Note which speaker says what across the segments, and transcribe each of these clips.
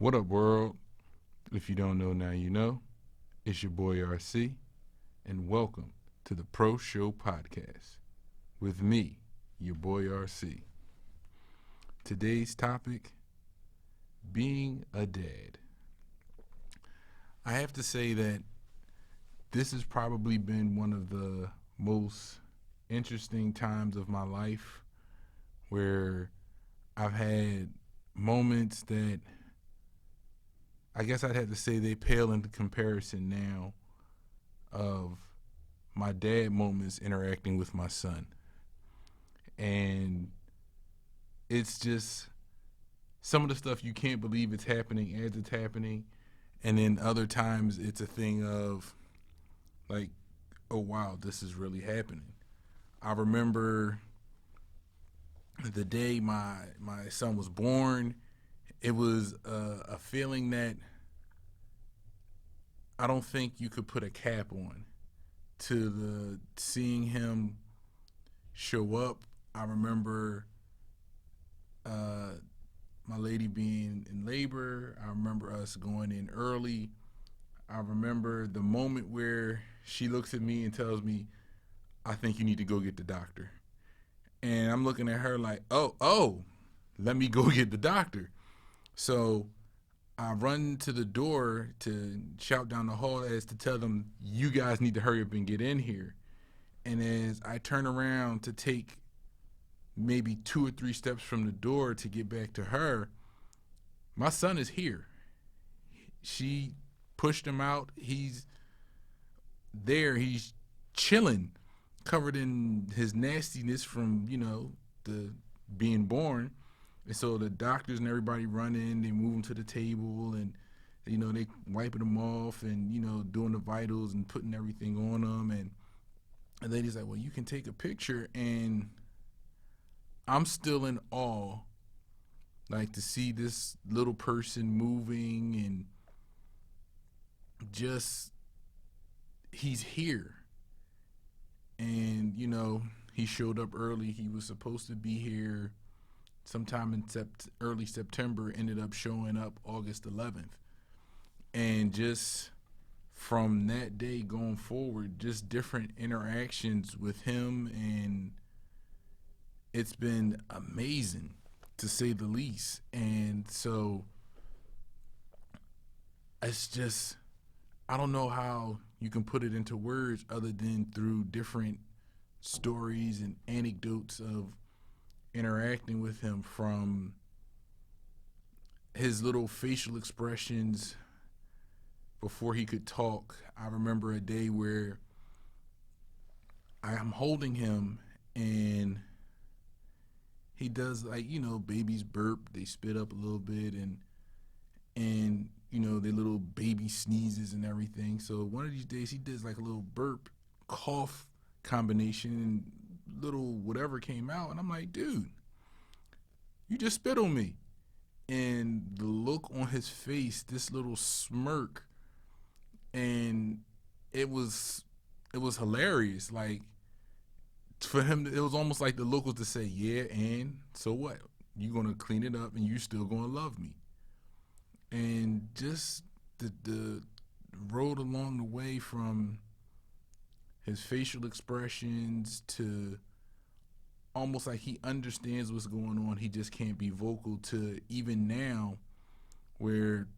Speaker 1: What up, world? If you don't know, now you know. It's your boy RC, and welcome to the Pro Show Podcast with me, your boy RC. Today's topic, being a dad. I have to say that this has probably been one of the most interesting times of my life where I've had moments that I guess I'd have to say they pale into comparison now of my dad moments interacting with my son. And it's just some of the stuff you can't believe it's happening as it's happening. And then other times it's a thing of like, oh wow, this is really happening. I remember the day my son was born. It was a feeling that I don't think you could put a cap on to the seeing him show up. I remember my lady being in labor. I remember us going in early. I remember the moment where she looks at me and tells me, I think you need to go get the doctor. And I'm looking at her like, oh, let me go get the doctor. So I run to the door to shout down the hall as to tell them, you guys need to hurry up and get in here. And as I turn around to take maybe 2 or 3 steps from the door to get back to her, my son is here. She pushed him out. He's there. He's chilling, covered in his nastiness from, the being born. And so the doctors and everybody run in, they move him to the table and, they wiping him off and, doing the vitals and putting everything on him. And the lady's like, well, you can take a picture. And I'm still in awe, like to see this little person moving and just, he's here. And, he showed up early. He was supposed to be here sometime in early September, ended up showing up August 11th. And just from that day going forward, just different interactions with him, and it's been amazing to say the least. And so it's just, I don't know how you can put it into words other than through different stories and anecdotes of interacting with him, from his little facial expressions before he could talk. I remember a day where I'm holding him and he does, like, babies burp, they spit up a little bit, and their little baby sneezes and everything. So one of these days he does like a little burp cough combination, and little whatever came out, and I'm like, dude, you just spit on me. And the look on his face, this little smirk, and it was hilarious. Like, for him, it was almost like the look was to say, yeah, and so what? You gonna clean it up and you still gonna love me. And just the road along the way, from his facial expressions to almost like he understands what's going on, he just can't be vocal, to even now where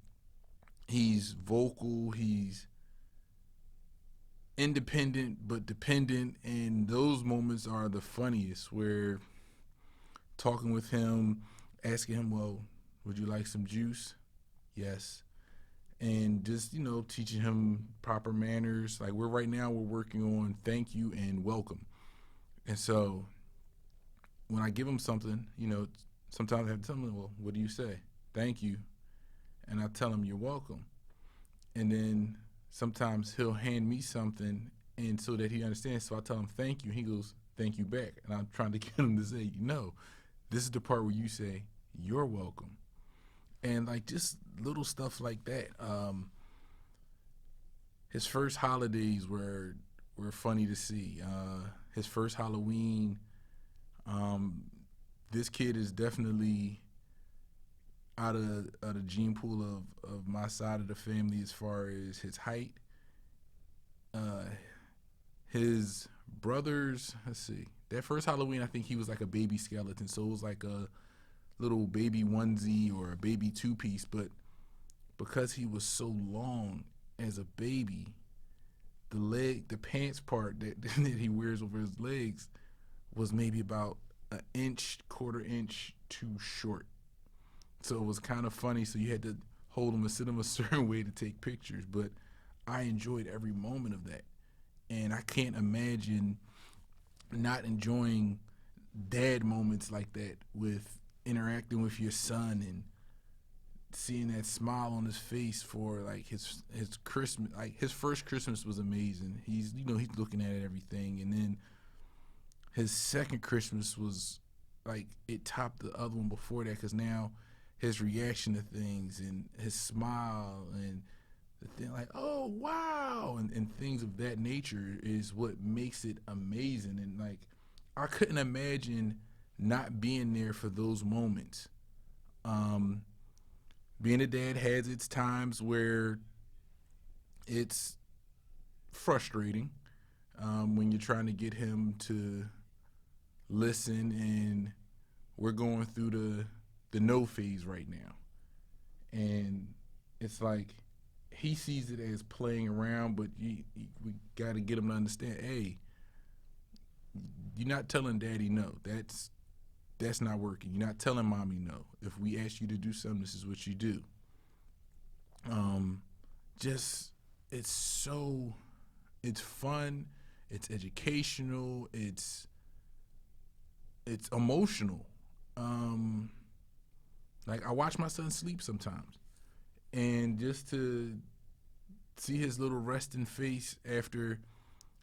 Speaker 1: he's vocal, he's independent but dependent. And those moments are the funniest, where talking with him, asking him, well, would you like some juice? Yes. And just, teaching him proper manners. Like, we're working on thank you and welcome. And so when I give him something, sometimes I have to tell him, well, what do you say? Thank you. And I tell him, you're welcome. And then sometimes he'll hand me something, and so that he understands, so I tell him thank you. He goes, thank you back. And I'm trying to get him to say, no, this is the part where you say, you're welcome. And like just little stuff like that. His first holidays were funny to see. His first Halloween, this kid is definitely, out of the gene pool of my side of the family as far as his height. Uh, his brothers, let's see, that first Halloween, I think he was like a baby skeleton, so it was like a little baby onesie or a baby two piece. But because he was so long as a baby, the pants part that he wears over his legs was maybe about an inch, quarter inch too short. So it was kind of funny. So you had to hold him and sit him a certain way to take pictures. But I enjoyed every moment of that. And I can't imagine not enjoying dad moments like that with interacting with your son and seeing that smile on his face for like his Christmas, like his first Christmas was amazing. He's looking at everything, and then his second Christmas was like it topped the other one before that because now his reaction to things and his smile and the thing like oh wow and things of that nature is what makes it amazing. And like I couldn't imagine not being there for those moments. um Being a dad has its times where it's frustrating, when you're trying to get him to listen, and we're going through the no phase right now, and it's like he sees it as playing around, but we got to get him to understand, hey, you're not telling daddy no. That's not working. You're not telling mommy no. If we ask you to do something, this is what you do. Um, just it's so it's fun, it's educational, it's emotional. Um, like I watch my son sleep sometimes, and just to see his little resting face after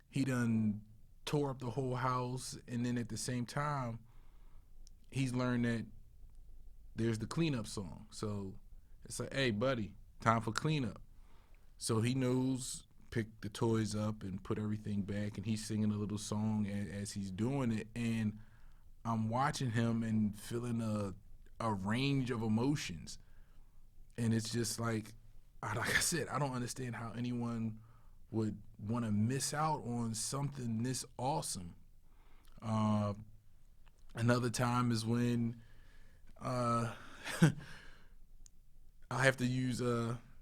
Speaker 1: he done tore up the whole house, and then at the same time he's learned that there's the cleanup song. So it's like, hey, buddy, time for cleanup. So he knows, pick the toys up and put everything back, and he's singing a little song as he's doing it. And I'm watching him and feeling a range of emotions. And it's just like I said, I don't understand how anyone would want to miss out on something this awesome. Uh, Another time is when uh, I have to use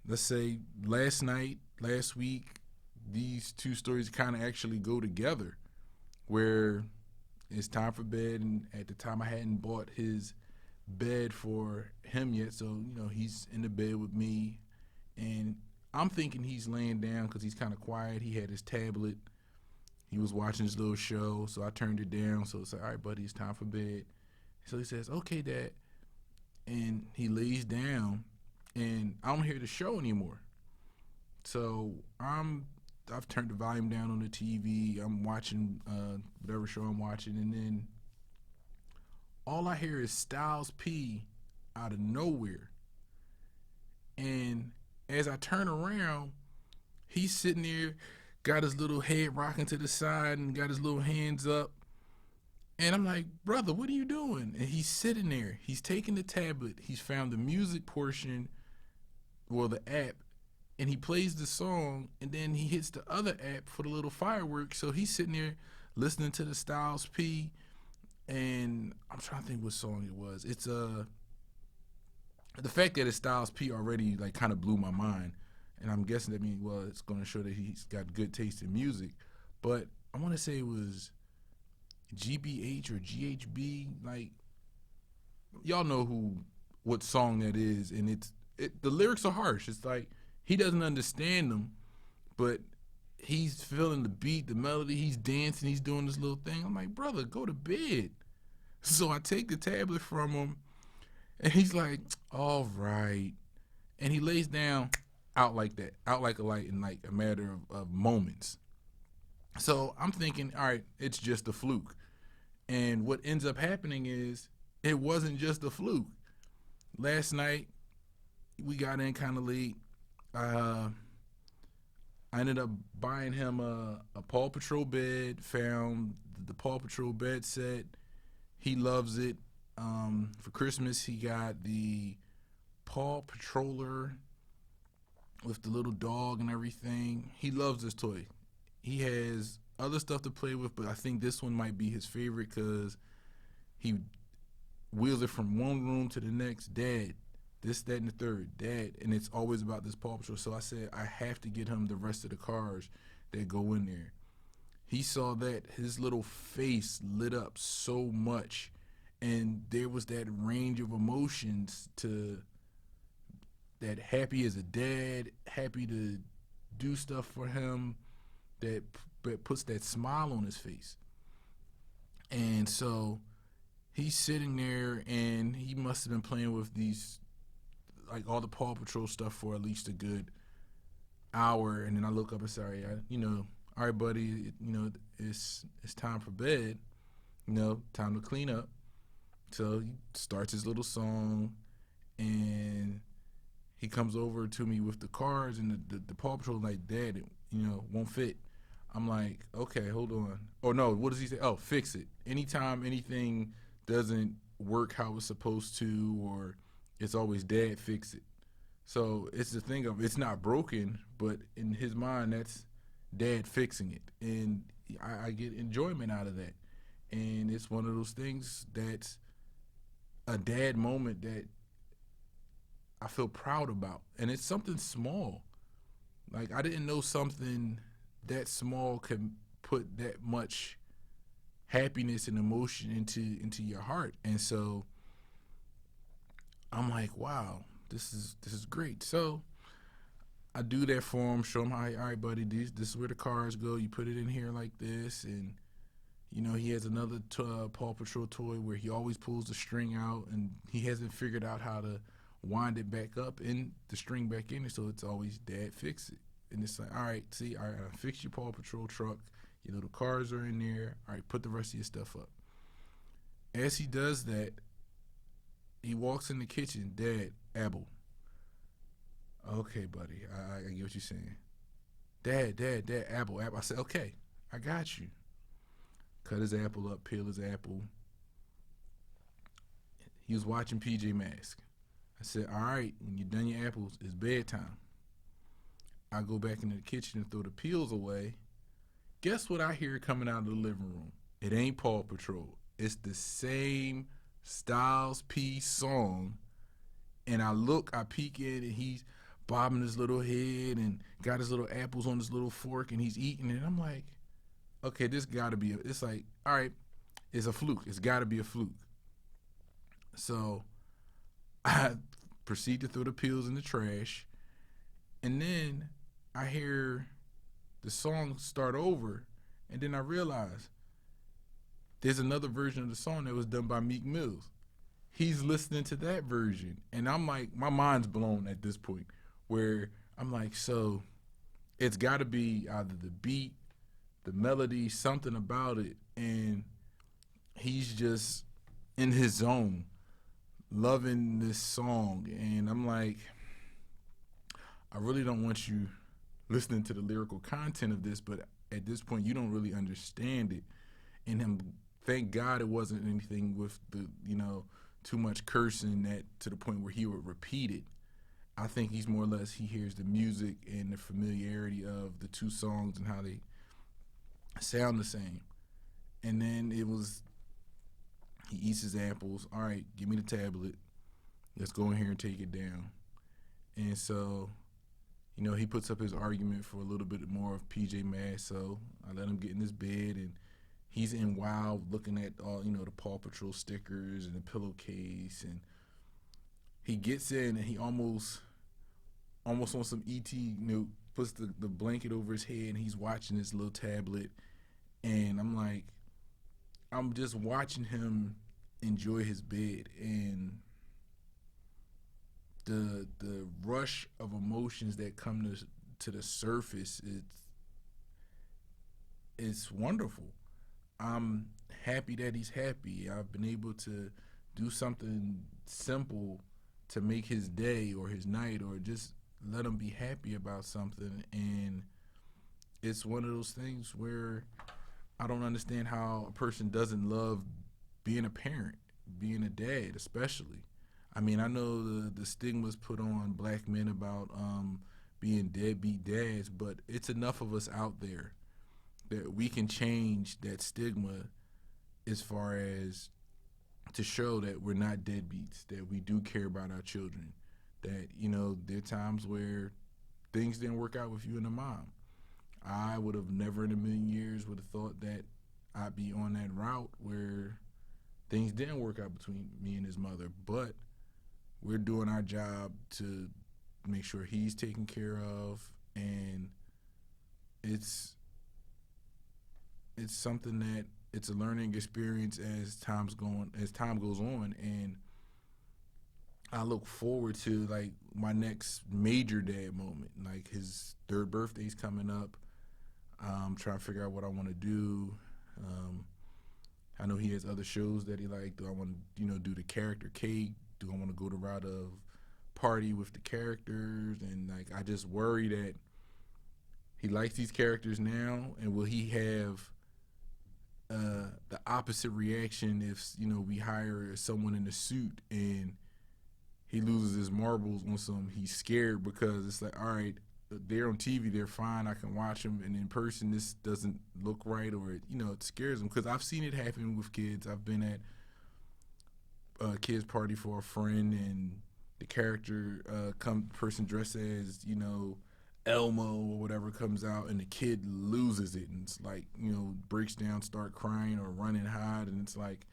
Speaker 1: let's say last week, these two stories kind of actually go together. Where it's time for bed, and at the time I hadn't bought his bed for him yet, so he's in the bed with me, and I'm thinking he's laying down because he's kind of quiet. He had his tablet. He was watching his little show, so I turned it down. So it's like, all right, buddy, it's time for bed. So he says, okay, Dad. And he lays down, and I don't hear the show anymore. So I've turned the volume down on the TV. I'm watching whatever show I'm watching, and then all I hear is Styles P out of nowhere. And as I turn around, he's sitting there, got his little head rocking to the side and got his little hands up. And I'm like, brother, what are you doing? And he's sitting there. He's taking the tablet. He's found the music portion, well, the app, and he plays the song, and then he hits the other app for the little fireworks. So he's sitting there listening to the Styles P, and I'm trying to think what song it was. It's the fact that it's Styles P already like kind of blew my mind, and I'm guessing that means, well, it's going to show that he's got good taste in music. But I want to say it was GBH or GHB. Like, y'all know what song that is, and the lyrics are harsh. It's like he doesn't understand them, but he's feeling the beat, the melody. He's dancing. He's doing this little thing. I'm like, brother, go to bed. So I take the tablet from him, and he's like, all right. And he lays down out like that, out like a light in like a matter of moments. So I'm thinking, all right, it's just a fluke. And what ends up happening is it wasn't just a fluke. Last night, we got in kind of late. I ended up buying him a Paw Patrol bed, found the Paw Patrol bed set. He loves it. For Christmas, he got the Paw Patroller with the little dog and everything. He loves this toy. He has other stuff to play with, but I think this one might be his favorite because he wheels it from one room to the next. Dad, this, that, and the third. Dad, and it's always about this Paw Patrol. So I said I have to get him the rest of the cars that go in there. He saw that, his little face lit up so much, and there was that range of emotions to that, happy as a dad, happy to do stuff for him, that puts that smile on his face. And so he's sitting there and he must have been playing with these, like all the Paw Patrol stuff for at least a good hour. And then I look up and say, all right, buddy, it's time for bed, time to clean up. So he starts his little song, and he comes over to me with the cards, and the Paw Patrol, like, Dad, won't fit. I'm like, okay, hold on. Oh no, what does he say? Oh, fix it. Anytime anything doesn't work how it's supposed to, or it's always, Dad, fix it. So it's the thing of, it's not broken, but in his mind, that's Dad fixing it, and I get enjoyment out of that. And it's one of those things that's a dad moment that I feel proud about, and it's something small. Like, I didn't know something that small could put that much happiness and emotion into your heart. And so I'm like, wow, this is great. So I do that for him, show him how, all right, buddy, this is where the cars go. You put it in here like this, and he has another Paw Patrol toy where he always pulls the string out, and he hasn't figured out how to wind it back up and the string back in it, so it's always, Dad, fix it. And it's like, all right, see, all right, I fixed your Paw Patrol truck. Your little cars are in there. All right, put the rest of your stuff up. As he does that, he walks in the kitchen. Dad, apple. Okay, buddy, I get what you're saying. Dad, apple. I said, okay, I got you. Cut his apple up, peel his apple. He was watching PJ Masks. I said, all right, when you're done your apples, it's bedtime. I go back into the kitchen and throw the peels away. Guess what I hear coming out of the living room? It ain't Paw Patrol. It's the same Styles P song. And I peek in, and he's bobbing his little head and got his little apples on his little fork, and he's eating it. I'm like, okay, this gotta be, it's like, all right, it's a fluke. It's gotta be a fluke. So I proceed to throw the peels in the trash, and then I hear the song start over, and then I realize there's another version of the song that was done by Meek Mills. He's listening to that version, and I'm like, my mind's blown at this point, where I'm like, so it's got to be either the beat, the melody, something about it, and he's just in his zone, loving this song. And I'm like, I really don't want you listening to the lyrical content of this, but at this point, you don't really understand it. And him, thank God it wasn't anything with the, too much cursing, that to the point where he would repeat it. I think he's more or less, he hears the music and the familiarity of the two songs and how they sound the same. And then it was, he eats his apples. All right, give me the tablet. Let's go in here and take it down. And so, he puts up his argument for a little bit more of PJ Masks. So I let him get in his bed, and he's in wild looking at all, the Paw Patrol stickers and the pillowcase. And he gets in, and he almost on some ET, puts the blanket over his head, and he's watching this little tablet. And I'm like, I'm just watching him enjoy his bed, and the rush of emotions that come to the surface, it's wonderful. I'm happy that he's happy. I've been able to do something simple to make his day or his night, or just let him be happy about something. And it's one of those things where I don't understand how a person doesn't love being a parent, being a dad especially. I mean, I know the stigmas put on black men about being deadbeat dads, but it's enough of us out there that we can change that stigma as far as to show that we're not deadbeats, that we do care about our children, that, you know, there are times where things didn't work out with you and the mom. I would have never in a million years would have thought that I'd be on that route where things didn't work out between me and his mother, but we're doing our job to make sure he's taken care of, and it's it's something that it's a learning experience as time goes on, and I look forward to like my next major dad moment. Like his third birthday's coming up. I'm trying to figure out what I want to do. Um, I know he has other shows that he like. Do I want to, do the character cake? Do I want to go the route of party with the characters? And like, I just worry that he likes these characters now, and will he have the opposite reaction if we hire someone in a suit and he loses his marbles on some? He's scared because it's like, all right, they're on TV, they're fine, I can watch them, and in person this doesn't look right, or it scares them. Because I've seen it happen with kids. I've been at a kids party for a friend, and the character person dressed as Elmo or whatever comes out, and the kid loses it, and it's like breaks down, start crying or run and hide, and it's like,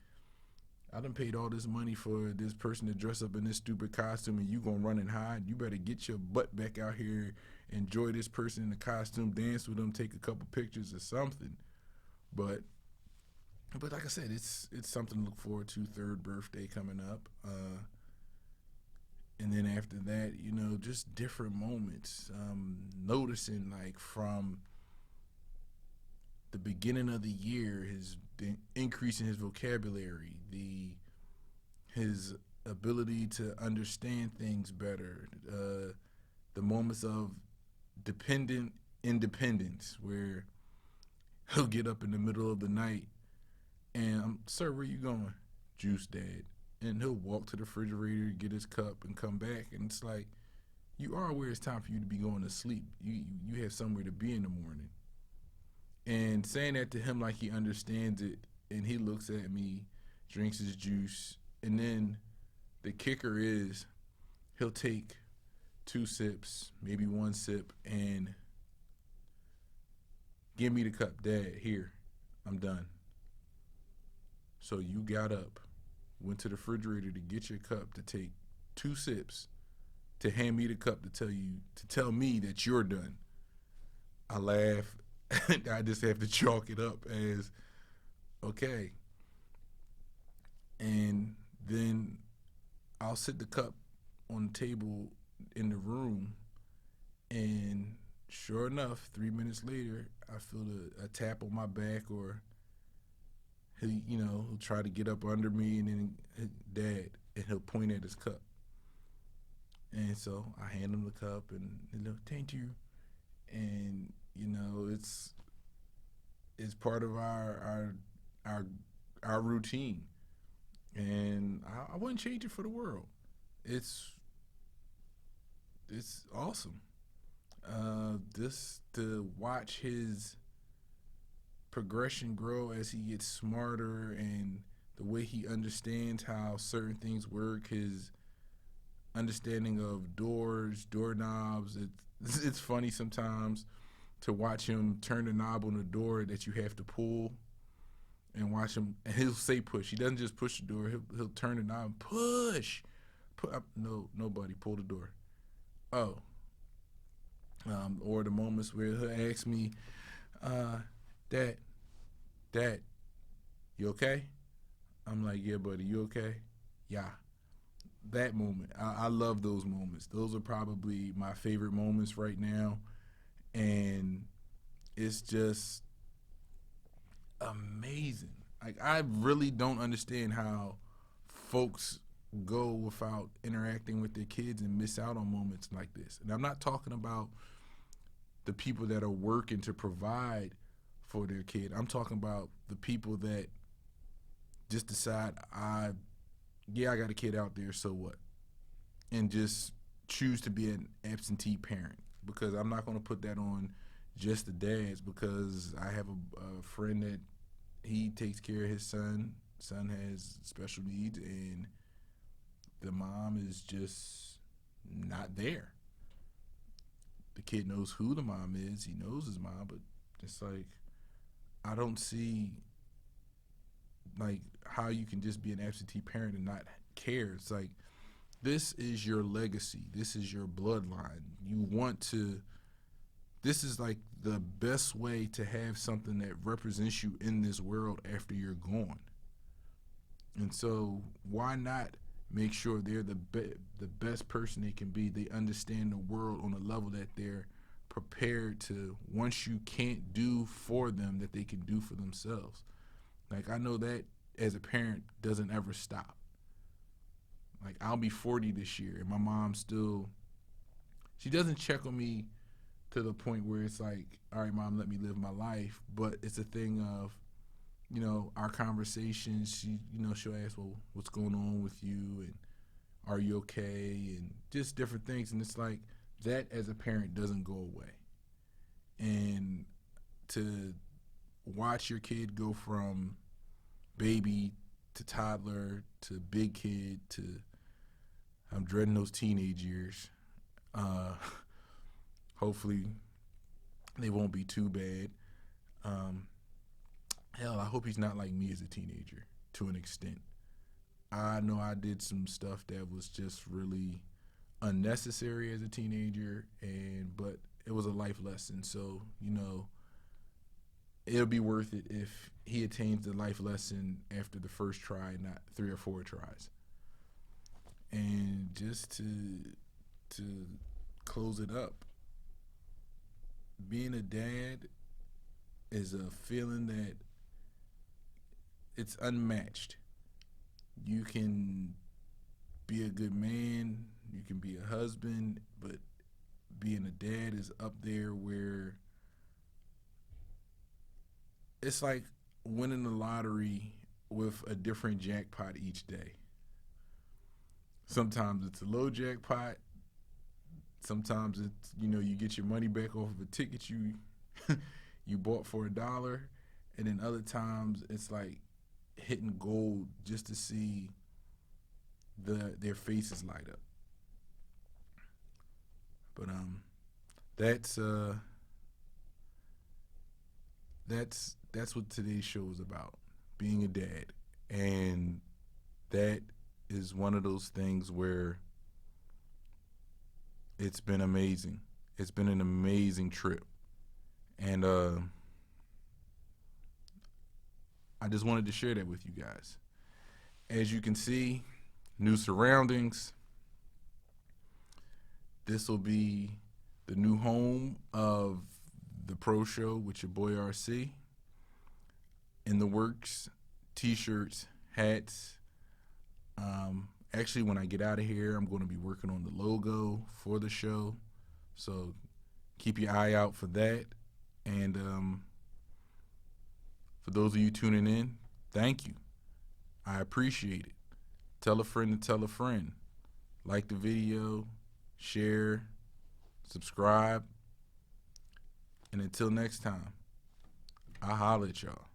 Speaker 1: I done paid all this money for this person to dress up in this stupid costume, and you gonna run and hide? You better get your butt back out here, enjoy this person in the costume, dance with them, take a couple pictures or something. But like I said, it's something to look forward to. Third birthday coming up, and then after that, just different moments. Noticing like from the beginning of the year, the increase in his vocabulary, his ability to understand things better, the moments of dependent independence where he'll get up in the middle of the night and, sir, where you going? Juice, Dad. And he'll walk to the refrigerator, get his cup, and come back. And it's like, you are aware it's time for you to be going to sleep. You have somewhere to be in the morning. And saying that to him like he understands it, and he looks at me, drinks his juice, and then the kicker is he'll take 2 sips, maybe 1 sip, and give me the cup. Dad, here, I'm done. So you got up, went to the refrigerator to get your cup, to take 2 sips, to hand me the cup to tell me that you're done. I laugh. I just have to chalk it up as okay. And then I'll sit the cup on the table in the room, and sure enough, 3 minutes later, I feel a tap on my back, or he'll try to get up under me, and then Dad, and he'll point at his cup. And so I hand him the cup, and he'll, thank you. And it's part of our our routine, and I wouldn't change it for the world. It's awesome. This to watch his progression grow as he gets smarter, and the way he understands how certain things work, his understanding of doors, doorknobs. It's funny sometimes to watch him turn the knob on the door that you have to pull, and watch him. And he'll say push. He doesn't just push the door. He'll turn the knob, push. Put up. No, nobody pull the door. Oh. Or the moments where he'll ask me, Dad, Dad, you okay? I'm like, yeah, buddy, you okay? Yeah. That moment, I love those moments. Those are probably my favorite moments right now, and it's just amazing. Like, I really don't understand how folks go without interacting with their kids and miss out on moments like this. And I'm not talking about the people that are working to provide for their kid. I'm talking about the people that just decide, I got a kid out there, so what? and just choose to be an absentee parent, because I'm not going to put that on just the dads, because I have a friend that he takes care of his son. Son has special needs, and the mom is just not there. The kid knows who the mom is. He knows his mom, but it's like I don't see like how you can just be an absentee parent and not care. It's like this is your legacy. This is your bloodline. You want to. This is like the best way to have something that represents you in this world after you're gone. And so why not make sure they're the best person they can be? They understand the world on a level that they're prepared to, once you can't do for them, that they can do for themselves. Like I know that as a parent doesn't ever stop. Like I'll be 40 this year and my mom still, she doesn't check on me to the point where it's like, all right, mom, let me live my life. But it's a thing of, our conversations. She'll ask, well, what's going on with you, and are you okay, and just different things. And it's like that as a parent doesn't go away. And to watch your kid go from baby to toddler to big kid to, I'm dreading those teenage years. Uh, Hopefully they won't be too bad. Um, Hell, I hope he's not like me as a teenager to an extent. I know I did some stuff that was just really unnecessary as a teenager, but it was a life lesson. So it'll be worth it if he attains the life lesson after the first try, not 3 or 4 tries. And just to close it up, being a dad is a feeling that it's unmatched. You can be a good man, you can be a husband, but being a dad is up there where it's like winning the lottery with a different jackpot each day. Sometimes it's a low jackpot. Sometimes it's you get your money back off of a ticket you you bought for $1, and then other times it's like hitting gold just to see their faces light up. But that's that's what today's show is about, being a dad. And that is one of those things where it's been amazing. It's been an amazing trip. And I just wanted to share that with you guys. As you can see, new surroundings. This will be the new home of the Pro Show with your boy RC. In the works, t-shirts, hats. Actually, when I get out of here, I'm going to be working on the logo for the show. So keep your eye out for that. And for those of you tuning in, thank you. I appreciate it. Tell a friend to tell a friend. Like the video, share, subscribe. And until next time, I'll holler at y'all.